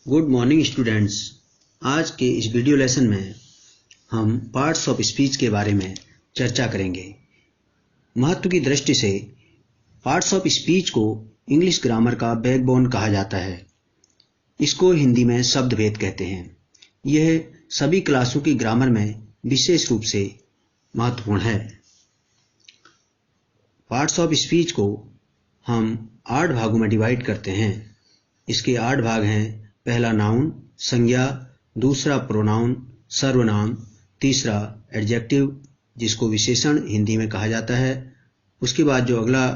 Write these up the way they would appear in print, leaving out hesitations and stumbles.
Good morning students. आज के इस वीडियो लेसन में हम पार्ट्स ऑफ स्पीच के बारे में चर्चा करेंगे। महत्व की दृष्टि से पार्ट्स ऑफ स्पीच को इंग्लिश ग्रामर का बैकबोन कहा जाता है। इसको हिंदी में शब्द भेद कहते हैं। यह सभी क्लासों की ग्रामर में विशेष रूप से महत्वपूर्ण है। पार्ट्स ऑफ स्पीच को हम 8 भागों में डिवाइड करते हैं। इसके 8 भाग हैं। पहला नाउन संज्ञा, दूसरा प्रोनाउन सर्वनाम, तीसरा एडजेक्टिव जिसको विशेषण हिंदी में कहा जाता है। उसके बाद जो अगला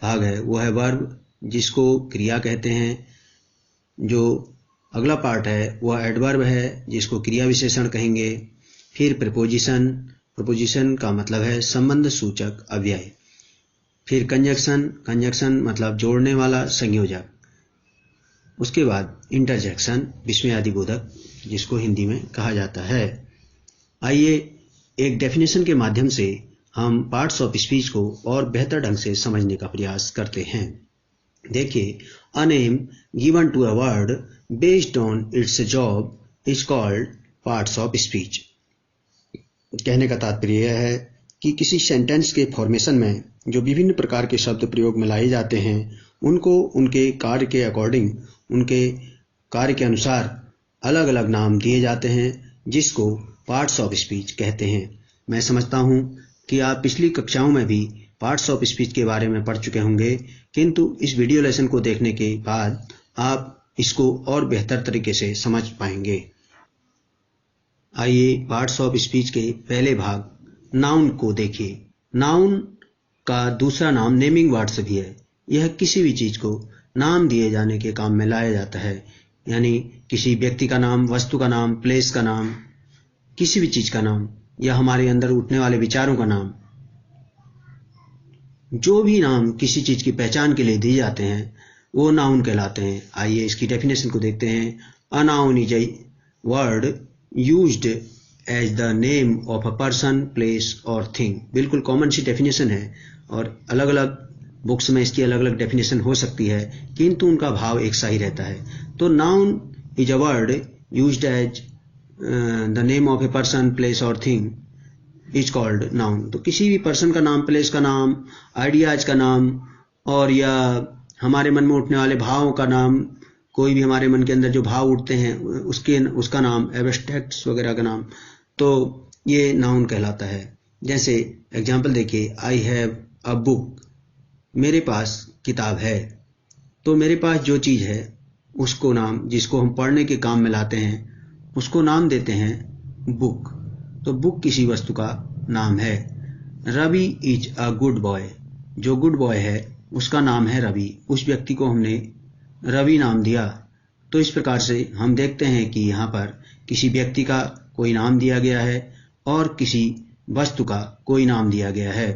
भाग है वो है वर्ब जिसको क्रिया कहते हैं। जो अगला पार्ट है वह एडवर्ब है जिसको क्रिया विशेषण कहेंगे। फिर प्रीपोजिशन, प्रीपोजिशन का मतलब है संबंध सूचक अव्यय। फिर कंजक्शन, कंजक्शन मतलब जोड़ने वाला संयोजक। उसके बाद इंटरजेक्शन विस्मयादि बोधक जिसको हिंदी में कहा जाता है। आइए एक डेफिनेशन के माध्यम से हम पार्ट्स ऑफ स्पीच को और बेहतर ढंग से समझने का प्रयास करते हैं। देखिए, a name given to a word based on its job is called parts of speech. कहने का तात्पर्य यह है कि किसी सेंटेंस के फॉर्मेशन में जो विभिन्न प्रकार के शब्द प्रयोग में लाए जाते हैं उनको उनके कार्य के अकॉर्डिंग, उनके कार्य के अनुसार अलग अलग नाम दिए जाते हैं जिसको पार्ट्स ऑफ स्पीच कहते हैं। मैं समझता हूं कि आप पिछली कक्षाओं में भी पार्ट्स ऑफ स्पीच के बारे में पढ़ चुके होंगे, किंतु इस वीडियो लेसन को देखने के बाद आप इसको और बेहतर तरीके से समझ पाएंगे। आइए पार्ट्स ऑफ स्पीच के पहले भाग नाउन को देखिए। नाउन का दूसरा नाम नेमिंग वर्ड्स भी है। यह किसी भी चीज को नाम दिए जाने के काम में लाया जाता है, यानी किसी व्यक्ति का नाम, वस्तु का नाम, प्लेस का नाम, किसी भी चीज का नाम या हमारे अंदर उठने वाले विचारों का नाम। जो भी नाम किसी चीज की पहचान के लिए दिए जाते हैं वो नाउन कहलाते हैं। आइए इसकी डेफिनेशन को देखते हैं। A noun is a word used as the name of a person, place और थिंग। बिल्कुल कॉमन सी डेफिनेशन है और अलग अलग बुक्स में इसकी अलग अलग डेफिनेशन हो सकती है, किंतु उनका भाव एक सा ही रहता है। तो noun is a word used as the name of a person, place और थिंग इज कॉल्ड नाउन। तो किसी भी पर्सन का नाम, प्लेस का नाम, आइडियाज का नाम और या हमारे मन में उठने वाले भावों का नाम, कोई भी हमारे मन के अंदर जो भाव उठते हैं उसका नाम, एब्स्ट्रैक्ट्स वगैरह का नाम, तो ये नाउन कहलाता है। जैसे एग्जाम्पल देखिए, आई हैव अ बुक, मेरे पास किताब है। तो मेरे पास जो चीज है उसको नाम, जिसको हम पढ़ने के काम में लाते हैं उसको नाम देते हैं बुक। तो बुक किसी वस्तु का नाम है। Ravi is a good boy, जो गुड बॉय है उसका नाम है रवि। उस व्यक्ति को हमने रवि नाम दिया। तो इस प्रकार से हम देखते हैं कि यहाँ पर किसी व्यक्ति का कोई नाम दिया गया है और किसी वस्तु का कोई नाम दिया गया है।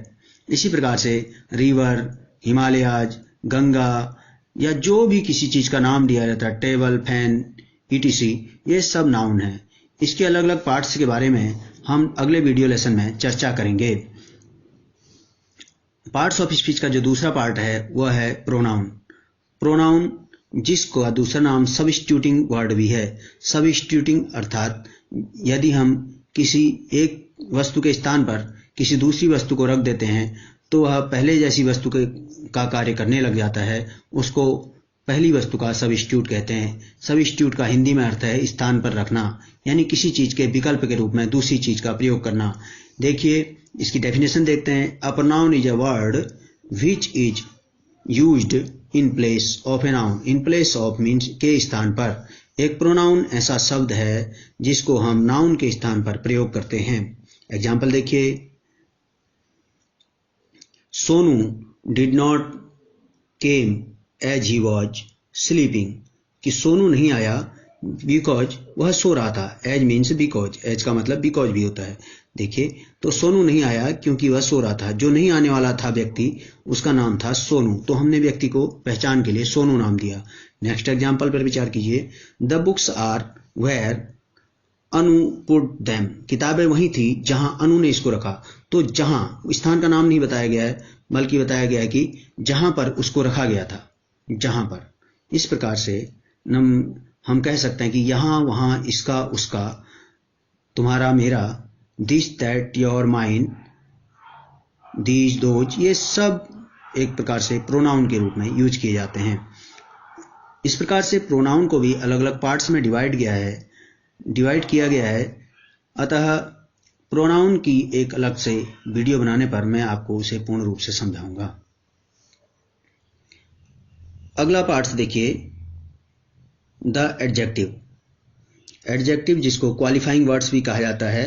इसी प्रकार से रिवर, हिमालयाज, गंगा या जो भी किसी चीज का नाम दिया जाता है, टेबल, फैन, ईटीसी, ये सब नाउन है। इसके अलग अलग पार्ट्स के बारे में हम अगले वीडियो लेसन में चर्चा करेंगे। पार्ट्स ऑफ स्पीच का जो दूसरा पार्ट है वह है प्रोनाउन। प्रोनाउन जिसका दूसरा नाम सबस्टिट्यूटिंग वर्ड भी है। सबस्टिट्यूटिंग अर्थात यदि हम किसी एक वस्तु के स्थान पर किसी दूसरी वस्तु को रख देते हैं तो वह पहले जैसी वस्तु का कार्य करने लग जाता है, उसको पहली वस्तु का सबस्टिट्यूट कहते हैं। सबस्टिट्यूट का हिंदी में अर्थ है स्थान पर रखना, यानी किसी चीज के विकल्प के रूप में दूसरी चीज का प्रयोग करना। देखिए इसकी डेफिनेशन देखते हैं। A pronoun is a word which is used in place of a noun. In place of means के स्थान पर। एक प्रोनाउन ऐसा शब्द है जिसको हम नाउन के स्थान पर प्रयोग करते हैं। एग्जाम्पल देखिए, Sonu did not came as he was sleeping, कि सोनू नहीं आया बिकॉज वह सो रहा था। एज मीन्स बिकॉज, एज का मतलब बिकॉज भी होता है। देखिए, तो सोनू नहीं आया क्योंकि वह सो रहा था। जो नहीं आने वाला था व्यक्ति, उसका नाम था सोनू, तो हमने व्यक्ति को पहचान के लिए सोनू नाम दिया। नेक्स्ट एग्जाम्पल पर विचार कीजिए। The books are where Anu put them, किताबें वहीं थी जहां अनु ने इसको रखा। तो जहां, स्थान का नाम नहीं बताया गया है बल्कि बताया गया है कि जहां पर उसको रखा गया था, जहां पर। इस प्रकार से हम कह सकते हैं कि यहाँ वहाँ, इसका उसका, तुम्हारा मेरा, this that your mine, these those, ये सब एक प्रकार से प्रोनाउन के रूप में यूज किए जाते हैं। इस प्रकार से प्रोनाउन को भी अलग अलग पार्ट्स में डिवाइड किया गया है। अतः प्रोनाउन की एक अलग से वीडियो बनाने पर मैं आपको उसे पूर्ण रूप से समझाऊंगा। अगला पार्ट्स देखिए, द एडजेक्टिव। एडजेक्टिव जिसको क्वालिफाइंग वर्ड्स भी कहा जाता है।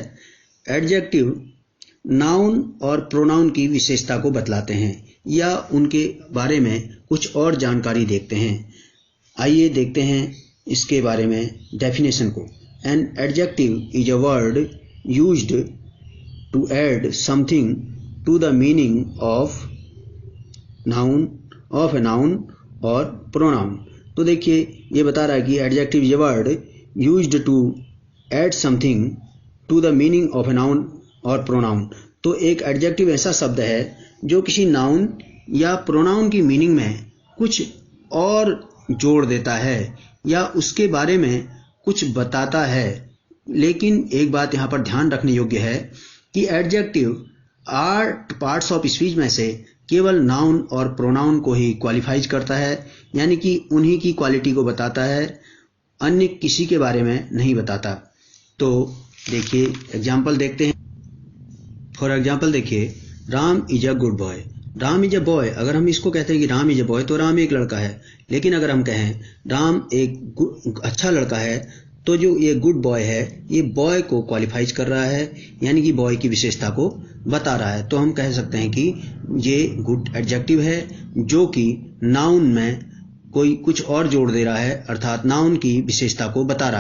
एडजेक्टिव नाउन और प्रोनाउन की विशेषता को बतलाते हैं या उनके बारे में कुछ और जानकारी देखते हैं। आइए देखते हैं इसके बारे में डेफिनेशन को। An adjective is a word used to add something to the meaning of a noun और प्रोनाउन। तो देखिए ये बता रहा है कि adjective is a word used to add something to the meaning of a noun और प्रोनाउन। तो एक एडजेक्टिव ऐसा शब्द है जो किसी नाउन या प्रोनाउन की मीनिंग में कुछ और जोड़ देता है या उसके बारे में कुछ बताता है। लेकिन एक बात यहाँ पर ध्यान रखने योग्य है कि एडजेक्टिव पार्ट्स ऑफ स्पीच में से केवल नाउन और प्रोनाउन को ही क्वालिफाइज करता है, यानी कि उन्हीं की क्वालिटी को बताता है, अन्य किसी के बारे में नहीं बताता। तो देखिए एग्जाम्पल देखते हैं। फॉर एग्जाम्पल देखिए, Ram is a good boy. Ram is a boy, अगर हम इसको कहते हैं कि राम इज अ बॉय तो राम एक लड़का है। लेकिन अगर हम कहें राम एक अच्छा लड़का है तो जो ये गुड बॉय है ये बॉय को क्वालिफाइज कर रहा है, यानी कि बॉय की विशेषता को बता रहा है। तो हम कह सकते हैं कि ये गुड एडजेक्टिव है जो कि नाउन में कोई कुछ और जोड़ दे रहा है, अर्थात नाउन की विशेषता को बता रहा है।